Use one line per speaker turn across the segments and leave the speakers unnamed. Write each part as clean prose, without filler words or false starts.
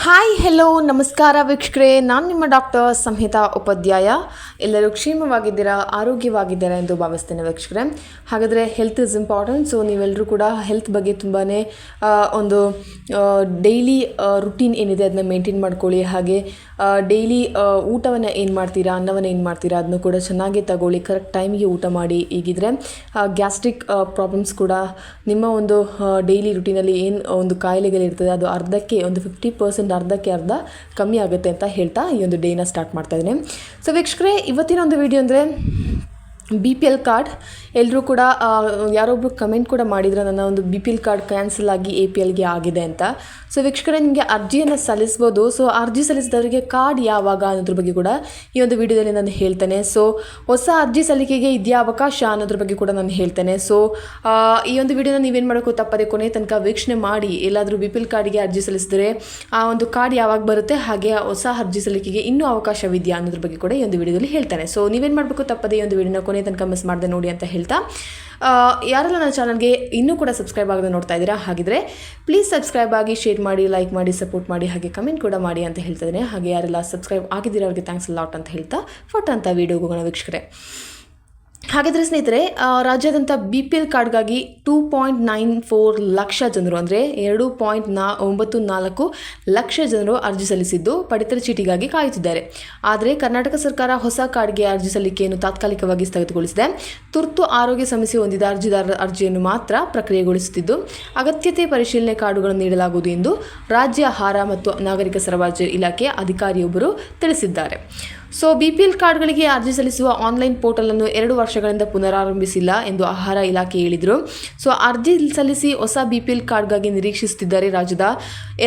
Hi hello ನಮಸ್ಕಾರ ವೀಕ್ಷಕರೇ, ನಾನು ನಿಮ್ಮ ಡಾಕ್ಟರ್ ಸಂಹಿತಾ ಉಪಾಧ್ಯಾಯ. ಎಲ್ಲರೂ ಕ್ಷೇಮವಾಗಿದ್ದೀರಾ, ಆರೋಗ್ಯವಾಗಿದ್ದೀರಾ ಎಂದು ಭಾವಿಸ್ತೇನೆ ವೀಕ್ಷಕರೇ. ಹಾಗಾದರೆ ಹೆಲ್ತ್ ಇಸ್ ಇಂಪಾರ್ಟೆಂಟ್. ಸೊ ನೀವೆಲ್ಲರೂ ಕೂಡ ಹೆಲ್ತ್ ಬಗ್ಗೆ ತುಂಬಾ ಒಂದು ಡೈಲಿ ರುಟೀನ್ ಏನಿದೆ ಅದನ್ನ ಮೇಂಟೈನ್ ಮಾಡ್ಕೊಳ್ಳಿ. ಹಾಗೆ ಡೈಲಿ ಊಟವನ್ನು ಏನು ಮಾಡ್ತೀರಾ, ಅನ್ನವನ್ನು ಏನು ಮಾಡ್ತೀರಾ ಅದನ್ನು ಕೂಡ ಚೆನ್ನಾಗಿ ತಗೊಳ್ಳಿ. ಕರೆಕ್ಟ್ ಟೈಮಿಗೆ ಊಟ ಮಾಡಿ. ಈಗಿದ್ರೆ ಗ್ಯಾಸ್ಟ್ರಿಕ್ ಪ್ರಾಬ್ಲಮ್ಸ್ ಕೂಡ ನಿಮ್ಮ ಒಂದು ಡೈಲಿ ರುಟೀನಲ್ಲಿ ಏನು ಒಂದು ಕಾಯಿಲೆಗಳಿರ್ತದೆ ಅದು ಅರ್ಧಕ್ಕೆ ಒಂದು 50% ಅರ್ಧಕ್ಕೆ ಅರ್ಧ ಕಮ್ಮಿ ಆಗುತ್ತೆ ಅಂತ ಹೇಳ್ತಾ ಈ ಒಂದು ಡೇನ ಸ್ಟಾರ್ಟ್ ಮಾಡ್ತಾ ಇದ್ದೀನಿ. ಸೊ ವೀಕ್ಷಕರೇ, ಇವತ್ತಿನ ಒಂದು ವಿಡಿಯೋ ಅಂದರೆ BPL ಕಾರ್ಡ್. ಎಲ್ಲರೂ ಕೂಡ ಯಾರೊಬ್ಬರು ಕಮೆಂಟ್ ಕೂಡ ಮಾಡಿದ್ರು, ನನ್ನ ಒಂದು BPL ಕಾರ್ಡ್ ಕ್ಯಾನ್ಸಲ್ ಆಗಿ APLಗೆ ಆಗಿದೆ ಅಂತ. ಸೊ ವೀಕ್ಷಕರೇ, ನಿಮಗೆ ಅರ್ಜಿಯನ್ನು ಸಲ್ಲಿಸ್ಬೋದು. ಸೊ ಅರ್ಜಿ ಸಲ್ಲಿಸಿದವರಿಗೆ ಕಾರ್ಡ್ ಯಾವಾಗ ಅನ್ನೋದ್ರ ಬಗ್ಗೆ ಕೂಡ ಈ ಒಂದು ವಿಡಿಯೋದಲ್ಲಿ ನಾನು ಹೇಳ್ತೇನೆ. ಸೊ ಹೊಸ ಅರ್ಜಿ ಸಲ್ಲಿಕೆಗೆ ಇದೆಯಾ ಅವಕಾಶ ಅನ್ನೋದ್ರ ಬಗ್ಗೆ ಕೂಡ ನಾನು ಹೇಳ್ತೇನೆ. ಸೊ ಈ ಒಂದು ವಿಡಿಯೋನ ನೀವೇನು ಮಾಡಬೇಕು, ತಪ್ಪದೆ ಕೊನೆ ತನಕ ವೀಕ್ಷಣೆ ಮಾಡಿ. ಎಲ್ಲಾದರೂ BPL ಕಾರ್ಡಿಗೆ ಅರ್ಜಿ ಸಲ್ಲಿಸಿದರೆ ಆ ಒಂದು ಕಾರ್ಡ್ ಯಾವಾಗ ಬರುತ್ತೆ, ಹಾಗೆ ಹೊಸ ಅರ್ಜಿ ಸಲ್ಲಿಕೆಗೆ ಇನ್ನೂ ಅವಕಾಶವಿದೆಯಾ ಅನ್ನೋದ್ರ ಬಗ್ಗೆ ಕೂಡ ಈ ಒಂದು ವಿಡಿಯೋದಲ್ಲಿ ಹೇಳ್ತೇನೆ. ಸೊ ನೀವೇನು ಮಾಡಬೇಕು, ತಪ್ಪದೆ ಈ ಒಂದು ವಿಡಿಯೋನ ಕೊನೆ ತನಕ ಮಿಸ್ ಮಾಡದೆ ನೋಡಿ ಅಂತ ಹೇಳ್ತಾ, ಯಾರೆಲ್ಲ ನನ್ನ ಚಾನಲ್ಗೆ ಇನ್ನೂ ಕೂಡ ಸಬ್ಸ್ಕ್ರೈಬ್ ಆಗದೆ ನೋಡ್ತಾ ಇದ್ದೀರಾ, ಹಾಗಿದ್ರೆ ಪ್ಲೀಸ್ ಸಬ್ಸ್ಕ್ರೈಬ್ ಆಗಿ, ಶೇರ್ ಮಾಡಿ, ಲೈಕ್ ಮಾಡಿ, ಸಪೋರ್ಟ್ ಮಾಡಿ, ಹಾಗೆ ಕಮೆಂಟ್ ಕೂಡ ಮಾಡಿ ಅಂತ ಹೇಳ್ತಾ ಇದ್ದೀನಿ. ಹಾಗೆ ಯಾರೆಲ್ಲ ಸಬ್ಸ್ಕ್ರೈಬ್ ಆಗಿದ್ದೀರಾ ಅವ್ರಿಗೆ ಥ್ಯಾಂಕ್ಸ್ ಲಾಟ್ ಅಂತ ಹೇಳ್ತಾ ಫೋಟೋ ಅಂತ ವಿಡಿಯೋಗೆ ಹೋಗೋಣ ವೀಕ್ಷಕರೇ. ಹಾಗಾದರೆ ಸ್ನೇಹಿತರೆ, ರಾಜ್ಯಾದ್ಯಂತ BPL ಕಾರ್ಡ್ಗಾಗಿ 2.94 ಲಕ್ಷ ಜನರು ಅಂದರೆ 2.94 ಲಕ್ಷ ಜನರು ಅರ್ಜಿ ಸಲ್ಲಿಸಿದ್ದು ಪಡಿತರ ಚೀಟಿಗಾಗಿ ಕಾಯುತ್ತಿದ್ದಾರೆ. ಆದರೆ ಕರ್ನಾಟಕ ಸರ್ಕಾರ ಹೊಸ ಕಾರ್ಡ್ಗೆ ಅರ್ಜಿ ಸಲ್ಲಿಕೆಯನ್ನು ತಾತ್ಕಾಲಿಕವಾಗಿ ಸ್ಥಗಿತಗೊಳಿಸಿದೆ. ತುರ್ತು ಆರೋಗ್ಯ ಸಮಸ್ಯೆ ಹೊಂದಿದ ಅರ್ಜಿದಾರರ ಅರ್ಜಿಯನ್ನು ಮಾತ್ರ ಪ್ರಕ್ರಿಯೆಗೊಳಿಸುತ್ತಿದ್ದು ಅಗತ್ಯತೆ ಪರಿಶೀಲನೆ ಕಾರ್ಡುಗಳನ್ನು ನೀಡಲಾಗುವುದು ಎಂದು ರಾಜ್ಯ ಆಹಾರ ಮತ್ತು ನಾಗರಿಕ ಸರಬರಾಜು ಇಲಾಖೆಯ ಅಧಿಕಾರಿಯೊಬ್ಬರು ತಿಳಿಸಿದ್ದಾರೆ. ಸೊ BPL ಕಾರ್ಡ್ಗಳಿಗೆ ಅರ್ಜಿ ಸಲ್ಲಿಸುವ ಆನ್ಲೈನ್ ಪೋರ್ಟಲನ್ನು 2 ವರ್ಷಗಳಿಂದ ಪುನರಾರಂಭಿಸಿಲ್ಲ ಎಂದು ಆಹಾರ ಇಲಾಖೆ ಹೇಳಿದರು. ಸೊ ಅರ್ಜಿ ಸಲ್ಲಿಸಿ ಹೊಸ BPL ಕಾರ್ಡ್ಗಾಗಿ ನಿರೀಕ್ಷಿಸುತ್ತಿದ್ದಾರೆ ರಾಜ್ಯದ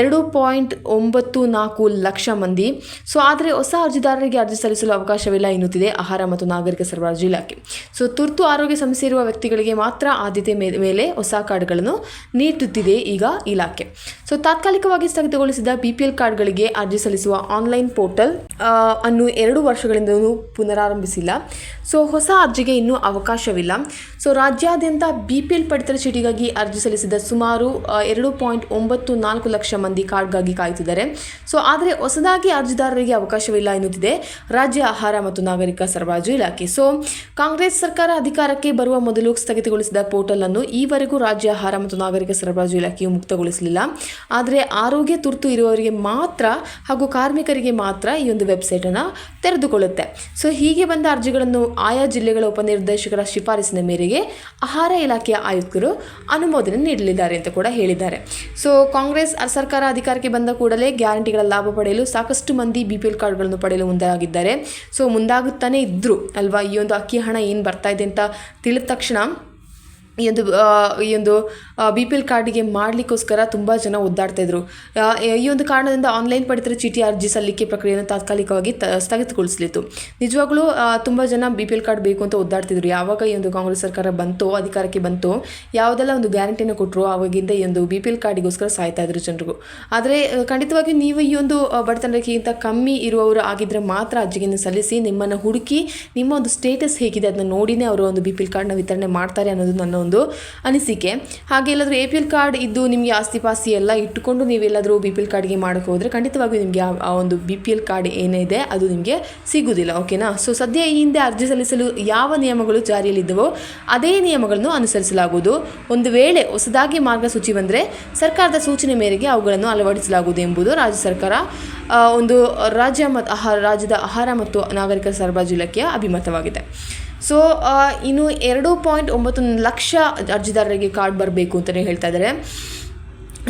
2.94 ಲಕ್ಷ ಮಂದಿ. ಸೊ ಆದರೆ ಹೊಸ ಅರ್ಜಿದಾರರಿಗೆ ಅರ್ಜಿ ಸಲ್ಲಿಸಲು ಅವಕಾಶವಿಲ್ಲ ಎನ್ನುತ್ತಿದೆ ಆಹಾರ ಮತ್ತು ನಾಗರಿಕ ಸರಬರಾಜು ಇಲಾಖೆ. ಸೊ ತುರ್ತು ಆರೋಗ್ಯ ಸಮಸ್ಯೆ ಇರುವ ವ್ಯಕ್ತಿಗಳಿಗೆ ಮಾತ್ರ ಆದ್ಯತೆ ಮೇಲೆ ಹೊಸ ಕಾರ್ಡ್ಗಳನ್ನು ನೀಡುತ್ತಿದೆ ಈಗ ಇಲಾಖೆ. ಸೊ ತಾತ್ಕಾಲಿಕವಾಗಿ ಸ್ಥಗಿತಗೊಳಿಸಿದ BPL ಕಾರ್ಡ್ಗಳಿಗೆ ಅರ್ಜಿ ಸಲ್ಲಿಸುವ ಆನ್ಲೈನ್ ಪೋರ್ಟಲ್ ಅನ್ನು 2 ವರ್ಷಗಳಿಂದಲೂ ಪುನರಾರಂಭಿಸಿಲ್ಲ. ಸೊ ಹೊಸ ಅರ್ಜಿಗೆ ಇನ್ನೂ ಅವಕಾಶವಿಲ್ಲ. ಸೊ ರಾಜ್ಯಾದ್ಯಂತ BPL ಪಡಿತರ ಚೀಟಿಗಾಗಿ ಅರ್ಜಿ ಸಲ್ಲಿಸಿದ ಸುಮಾರು 2.94 ಲಕ್ಷ ಮಂದಿ ಕಾರ್ಡ್ಗಾಗಿ ಕಾಯುತ್ತಿದ್ದಾರೆ. ಸೊ ಆದರೆ ಹೊಸದಾಗಿ ಅರ್ಜಿದಾರರಿಗೆ ಅವಕಾಶವಿಲ್ಲ ಎನ್ನುತ್ತಿದೆ ರಾಜ್ಯ ಆಹಾರ ಮತ್ತು ನಾಗರಿಕ ಸರಬರಾಜು ಇಲಾಖೆ. ಸೊ ಕಾಂಗ್ರೆಸ್ ಸರ್ಕಾರ ಅಧಿಕಾರಕ್ಕೆ ಬರುವ ಮೊದಲು ಸ್ಥಗಿತಗೊಳಿಸಿದ ಪೋರ್ಟಲ್ ಅನ್ನು ಈವರೆಗೂ ರಾಜ್ಯ ಆಹಾರ ಮತ್ತು ನಾಗರಿಕ ಸರಬರಾಜು ಇಲಾಖೆಯು ಮುಕ್ತಗೊಳಿಸಲಿಲ್ಲ. ಆದರೆ ಆರೋಗ್ಯ ತುರ್ತು ಇರುವವರಿಗೆ ಮಾತ್ರ ಹಾಗೂ ಕಾರ್ಮಿಕರಿಗೆ ಮಾತ್ರ ಈ ಒಂದು ವೆಬ್ಸೈಟನ್ನು ತೆರೆದುಕೊಳ್ಳುತ್ತೆ. ಸೊ ಹೀಗೆ ಬಂದ ಅರ್ಜಿಗಳನ್ನು ಆಯಾ ಜಿಲ್ಲೆಗಳ ಉಪನಿರ್ದೇಶಕರ ಶಿಫಾರಸಿನ ಮೇರೆಗೆ ಆಹಾರ ಇಲಾಖೆಯ ಆಯುಕ್ತರು ಅನುಮೋದನೆ ನೀಡಲಿದ್ದಾರೆ ಅಂತ ಕೂಡ ಹೇಳಿದ್ದಾರೆ. ಸೊ ಕಾಂಗ್ರೆಸ್ ಸರ್ಕಾರ ಅಧಿಕಾರಕ್ಕೆ ಬಂದ ಕೂಡಲೇ ಗ್ಯಾರಂಟಿಗಳ ಲಾಭ ಪಡೆಯಲು ಸಾಕಷ್ಟು ಮಂದಿ BPL ಕಾರ್ಡ್ಗಳನ್ನು ಪಡೆಯಲು ಮುಂದಾಗಿದ್ದಾರೆ. ಸೊ ಮುಂದಾಗುತ್ತಾನೆ ಇದ್ರು ಅಲ್ವಾ. ಈ ಒಂದು ಅಕ್ಕಿ ಹಣ ಏನು ಬರ್ತಾ ಇದೆ ಅಂತ ತಿಳಿದ ತಕ್ಷಣ ಈ ಒಂದು BPL ಕಾರ್ಡಿಗೆ ಮಾಡಲಿಕ್ಕೋಸ್ಕರ ತುಂಬ ಜನ ಒದ್ದಾಡ್ತಾಯಿದ್ರು. ಈ ಒಂದು ಕಾರಣದಿಂದ ಆನ್ಲೈನ್ ಪಡಿತರ ಚೀಟಿ ಅರ್ಜಿ ಸಲ್ಲಿಕೆ ಪ್ರಕ್ರಿಯೆಯನ್ನು ತಾತ್ಕಾಲಿಕವಾಗಿ ಸ್ಥಗಿತಗೊಳಿಸಲಿತ್ತು. ನಿಜವಾಗ್ಲೂ ತುಂಬ ಜನ BPL ಕಾರ್ಡ್ ಬೇಕು ಅಂತ ಒದ್ದಾಡ್ತಿದ್ರು. ಯಾವಾಗ ಈ ಒಂದು ಕಾಂಗ್ರೆಸ್ ಸರ್ಕಾರ ಬಂತೋ, ಅಧಿಕಾರಕ್ಕೆ ಬಂತೋ, ಯಾವುದೆಲ್ಲ ಒಂದು ಗ್ಯಾರಂಟಿನ ಕೊಟ್ಟರು ಆವಾಗಿಂದ ಈ ಒಂದು BPL ಕಾರ್ಡಿಗೋಸ್ಕರ ಸಾಯ್ತಾ ಇದ್ರು ಜನರಿಗೂ. ಆದರೆ ಖಂಡಿತವಾಗಿ ನೀವು ಈ ಒಂದು ಬಡತನಕ್ಕಿಂತ ಕಮ್ಮಿ ಇರುವವರು ಆಗಿದ್ದರೆ ಮಾತ್ರ ಅರ್ಜಿಯನ್ನು ಸಲ್ಲಿಸಿ, ನಿಮ್ಮನ್ನು ಹುಡುಕಿ ನಿಮ್ಮ ಒಂದು ಸ್ಟೇಟಸ್ ಹೇಗಿದೆ ಅದನ್ನು ನೋಡಿನೇ ಅವರು ಒಂದು BPL ಕಾರ್ಡ್ನ ವಿತರಣೆ ಮಾಡ್ತಾರೆ ಅನ್ನೋದು ನನ್ನ ಒಂದು ಅನಿಸಿಕೆ. ಹಾಗೆ ಎಲ್ಲಾದರೂ APL ಕಾರ್ಡ್ ಇದ್ದು ನಿಮಗೆ ಆಸ್ತಿ ಪಾಸ್ತಿ ಎಲ್ಲ ಇಟ್ಟುಕೊಂಡು ನೀವೆಲ್ಲಾದರೂ BPL ಕಾರ್ಡ್ಗೆ ಮಾಡೋಕ್ಕೆ ಹೋದರೆ ಖಂಡಿತವಾಗಿಯೂ ನಿಮಗೆ ಆ ಒಂದು BPL ಕಾರ್ಡ್ ಏನಿದೆ ಅದು ನಿಮಗೆ ಸಿಗುವುದಿಲ್ಲ. ಓಕೆನಾ. ಸೊ ಸದ್ಯ ಈ ಹಿಂದೆ ಅರ್ಜಿ ಸಲ್ಲಿಸಲು ಯಾವ ನಿಯಮಗಳು ಜಾರಿಯಲ್ಲಿದ್ದವೋ ಅದೇ ನಿಯಮಗಳನ್ನು ಅನುಸರಿಸಲಾಗುವುದು. ಒಂದು ವೇಳೆ ಹೊಸದಾಗಿ ಮಾರ್ಗಸೂಚಿ ಬಂದರೆ ಸರ್ಕಾರದ ಸೂಚನೆ ಮೇರೆಗೆ ಅವುಗಳನ್ನು ಅಳವಡಿಸಲಾಗುವುದು ಎಂಬುದು ರಾಜ್ಯ ಸರ್ಕಾರ ಒಂದು ರಾಜ್ಯದ ಆಹಾರ ಮತ್ತು ನಾಗರಿಕ ಸರಬರಾಜು ಇಲಾಖೆಯ ಅಭಿಮತವಾಗಿದೆ. ಸೊ ಇನ್ನು 2.9 ಲಕ್ಷ ಅರ್ಜಿದಾರರಿಗೆ ಕಾರ್ಡ್ ಬರಬೇಕು ಅಂತಲೇ ಹೇಳ್ತಾ ಇದ್ದಾರೆ.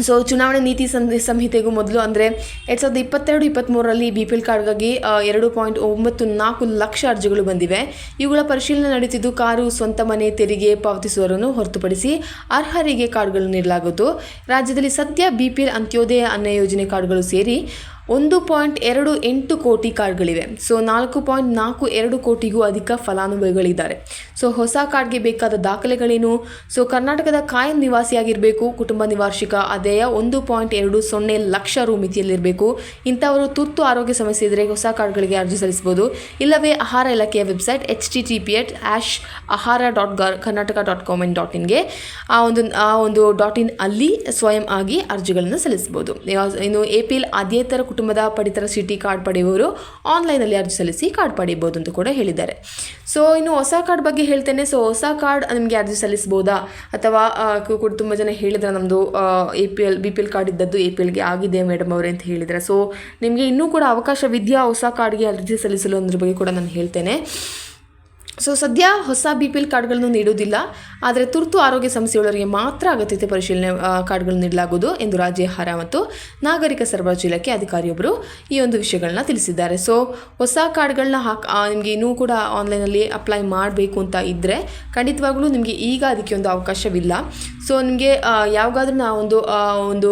ಸೊ ಚುನಾವಣೆ ನೀತಿ ಸಂಹಿತೆಗೂ ಮೊದಲು ಅಂದರೆ 2022-23ರಲ್ಲಿ BPL ಕಾರ್ಡ್ಗಾಗಿ 2.94 ಲಕ್ಷ ಅರ್ಜಿಗಳು ಬಂದಿವೆ. ಇವುಗಳ ಪರಿಶೀಲನೆ ನಡೆಯುತ್ತಿದ್ದು ಕಾರು, ಸ್ವಂತ ಮನೆ, ತೆರಿಗೆ ಪಾವತಿಸುವವರನ್ನು ಹೊರತುಪಡಿಸಿ ಅರ್ಹರಿಗೆ ಕಾರ್ಡ್ಗಳನ್ನು ನೀಡಲಾಗುವುದು. ರಾಜ್ಯದಲ್ಲಿ ಸದ್ಯ BPL ಅಂತ್ಯೋದಯ ಅನ್ನ ಯೋಜನೆ ಕಾರ್ಡ್ಗಳು ಸೇರಿ 1.28 ಕೋಟಿ ಕಾರ್ಡ್ಗಳಿವೆ. ಸೊ 4.42 ಕೋಟಿಗೂ ಅಧಿಕ ಫಲಾನುಭವಿಗಳಿದ್ದಾರೆ. ಸೊ ಹೊಸ ಕಾರ್ಡ್ಗೆ ಬೇಕಾದ ದಾಖಲೆಗಳೇನು? ಸೊ ಕರ್ನಾಟಕದ ಕಾಯಂ ನಿವಾಸಿಯಾಗಿರಬೇಕು, ಕುಟುಂಬ ನಿವಾರ್ಷಿಕ ಆದಾಯ 1.20 ಲಕ್ಷ ರು ಮಿತಿಯಲ್ಲಿರಬೇಕು. ಇಂಥವರು ತುರ್ತು ಆರೋಗ್ಯ ಸಮಸ್ಯೆ ಇದ್ದರೆ ಹೊಸ ಕಾರ್ಡ್ಗಳಿಗೆ ಅರ್ಜಿ ಸಲ್ಲಿಸಬಹುದು. ಇಲ್ಲವೇ ಆಹಾರ ಇಲಾಖೆಯ ವೆಬ್ಸೈಟ್ https:/ahara.karnataka.gov.in ಆ ಒಂದು .in ಅಲ್ಲಿ ಸ್ವಯಂ ಆಗಿ ಅರ್ಜಿಗಳನ್ನು ಸಲ್ಲಿಸಬಹುದು. ಇನ್ನು APL ಆದ್ಯೇತರ ಕುಟುಂಬದ ಪಡಿತರ ಚೀಟಿ ಕಾರ್ಡ್ ಪಡೆಯುವವರು ಆನ್ಲೈನಲ್ಲಿ ಅರ್ಜಿ ಸಲ್ಲಿಸಿ ಕಾರ್ಡ್ ಪಡೆಯಬಹುದು ಅಂತ ಕೂಡ ಹೇಳಿದ್ದಾರೆ. ಸೊ ಇನ್ನು ಹೊಸ ಕಾರ್ಡ್ ಬಗ್ಗೆ ಹೇಳ್ತೇನೆ. ಸೊ ಹೊಸ ಕಾರ್ಡ್ ನಿಮಗೆ ಅರ್ಜಿ ಸಲ್ಲಿಸಬಹುದಾ ಅಥವಾ ತುಂಬ ಜನ ಹೇಳಿದ್ರೆ ನಮ್ಮದು BPL ಕಾರ್ಡ್ ಇದ್ದದ್ದು APLಗೆ ಆಗಿದೆ ಮೇಡಮ್ ಅವರೇ ಅಂತ ಹೇಳಿದರೆ, ಸೊ ನಿಮಗೆ ಇನ್ನೂ ಕೂಡ ಅವಕಾಶವಿದೆಯಾ ಹೊಸ ಕಾರ್ಡ್ಗೆ ಅರ್ಜಿ ಸಲ್ಲಿಸಲು ಅನ್ನೋದ್ರ ಬಗ್ಗೆ ಕೂಡ ನಾನು ಹೇಳ್ತೇನೆ. ಸೊ ಸದ್ಯ ಹೊಸ BPL ಕಾರ್ಡ್ಗಳನ್ನು ನೀಡುವುದಿಲ್ಲ, ಆದರೆ ತುರ್ತು ಆರೋಗ್ಯ ಸಮಸ್ಯೆಯುಳ್ಳವರಿಗೆ ಮಾತ್ರ ಅಗತ್ಯತೆ ಪರಿಶೀಲನೆ ಕಾರ್ಡ್ಗಳನ್ನು ನೀಡಲಾಗುವುದು ಎಂದು ರಾಜ್ಯ ಆಹಾರ ಮತ್ತು ನಾಗರಿಕ ಸರಬರಾಜು ಇಲಾಖೆ ಅಧಿಕಾರಿಯೊಬ್ಬರು ಈ ಒಂದು ವಿಷಯಗಳನ್ನ ತಿಳಿಸಿದ್ದಾರೆ. ಸೊ ಹೊಸ ಕಾರ್ಡ್ಗಳನ್ನ ನಿಮಗೆ ಇನ್ನೂ ಕೂಡ ಆನ್ಲೈನಲ್ಲಿ ಅಪ್ಲೈ ಮಾಡಬೇಕು ಅಂತ ಇದ್ದರೆ ಖಂಡಿತವಾಗ್ಲೂ ನಿಮಗೆ ಈಗ ಅದಕ್ಕೆ ಒಂದು ಅವಕಾಶವಿಲ್ಲ. ಸೊ ನಿಮಗೆ ಯಾವಾಗಾದ್ರೂ ಒಂದು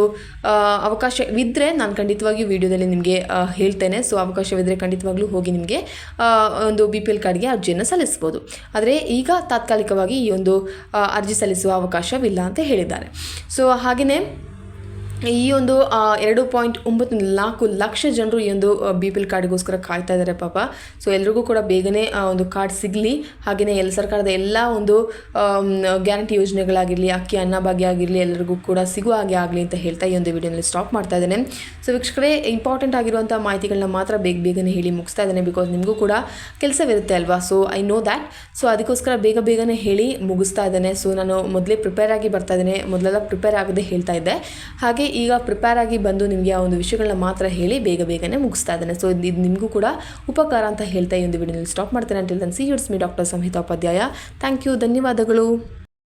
ಅವಕಾಶವಿದ್ದರೆ ನಾನು ಖಂಡಿತವಾಗಿಯೂ ವಿಡಿಯೋದಲ್ಲಿ ನಿಮಗೆ ಹೇಳ್ತೇನೆ. ಸೊ ಅವಕಾಶವಿದ್ದರೆ ಖಂಡಿತವಾಗ್ಲೂ ಹೋಗಿ ನಿಮಗೆ ಒಂದು BPL ಕಾರ್ಡ್ಗೆ ಅರ್ಜಿಯನ್ನು ಸಲ್ಲಿಸ್ಬೋದು. ಆದರೆ ಈಗ ತಾತ್ಕಾಲಿಕವಾಗಿ ಈ ಒಂದು ಅರ್ಜಿ ಸಲ್ಲಿಸುವ ಅವಕಾಶವಿಲ್ಲ ಅಂತ ಹೇಳಿದ್ದಾರೆ. ಸೊ ಹಾಗೆಯೇ ಈ ಒಂದು 2.94 ಲಕ್ಷ ಜನರು ಈ ಒಂದು BPL ಕಾರ್ಡ್ಗೋಸ್ಕರ ಕಾಯ್ತಾ ಇದ್ದಾರೆ ಪಾಪ. ಸೊ ಎಲ್ರಿಗೂ ಕೂಡ ಬೇಗನೆ ಒಂದು ಕಾರ್ಡ್ ಸಿಗಲಿ, ಹಾಗೆಯೇ ಸರ್ಕಾರದ ಎಲ್ಲ ಒಂದು ಗ್ಯಾರಂಟಿ ಯೋಜನೆಗಳಾಗಿರಲಿ, ಅಕ್ಕಿ ಅನ್ನಭಾಗ್ಯ ಆಗಿರಲಿ, ಎಲ್ಲರಿಗೂ ಕೂಡ ಸಿಗುವ ಹಾಗೆ ಆಗಲಿ ಅಂತ ಹೇಳ್ತಾ ಈ ಒಂದು ವಿಡಿಯೋನಲ್ಲಿ ಸ್ಟಾಪ್ ಮಾಡ್ತಾ ಇದ್ದೇನೆ. ಸೊ ವೀಕ್ಷಕರೇ, ಇಂಪಾರ್ಟೆಂಟ್ ಆಗಿರುವಂಥ ಮಾಹಿತಿಗಳನ್ನ ಮಾತ್ರ ಬೇಗನೆ ಹೇಳಿ ಮುಗಿಸ್ತಾ ಇದ್ದೇನೆ, ಬಿಕಾಸ್ ನಿಮಗೂ ಕೂಡ ಕೆಲಸವಿರುತ್ತೆ ಅಲ್ವಾ. So I know that. So ಅದಕ್ಕೋಸ್ಕರ ಬೇಗನೆ ಹೇಳಿ ಮುಗಿಸ್ತಾ ಇದ್ದೇನೆ. ಸೊ ನಾನು ಮೊದಲೇ ಪ್ರಿಪೇರ್ ಆಗಿ ಬರ್ತಾ ಇದ್ದೇನೆ, ಮೊದಲೆಲ್ಲ ಪ್ರಿಪೇರ್ ಆಗದೆ ಹೇಳ್ತಾ ಇದ್ದೆ, ಹಾಗೆ ಈಗ ಪ್ರಿಪೇರ್ ಆಗಿ ಬಂದು ನಿಮಗೆ ಆ ಒಂದು ವಿಷಯಗಳನ್ನ ಮಾತ್ರ ಹೇಳಿ ಬೇಗನೆ ಮುಗಿಸ್ತಾ ಇದ್ದೇನೆ. ಸೊ ಇದು ನಿಮಗೂ ಕೂಡ ಉಪಕಾರ ಅಂತ ಹೇಳ್ತಾ ಈ ಒಂದು ವಿಡಿಯೋನಲ್ಲಿ ಸ್ಟಾಪ್ ಮಾಡ್ತೇನೆ. Until then see you, it's me doctor Samhita Upadhyaya. Thank you, ಧನ್ಯವಾದಗಳು.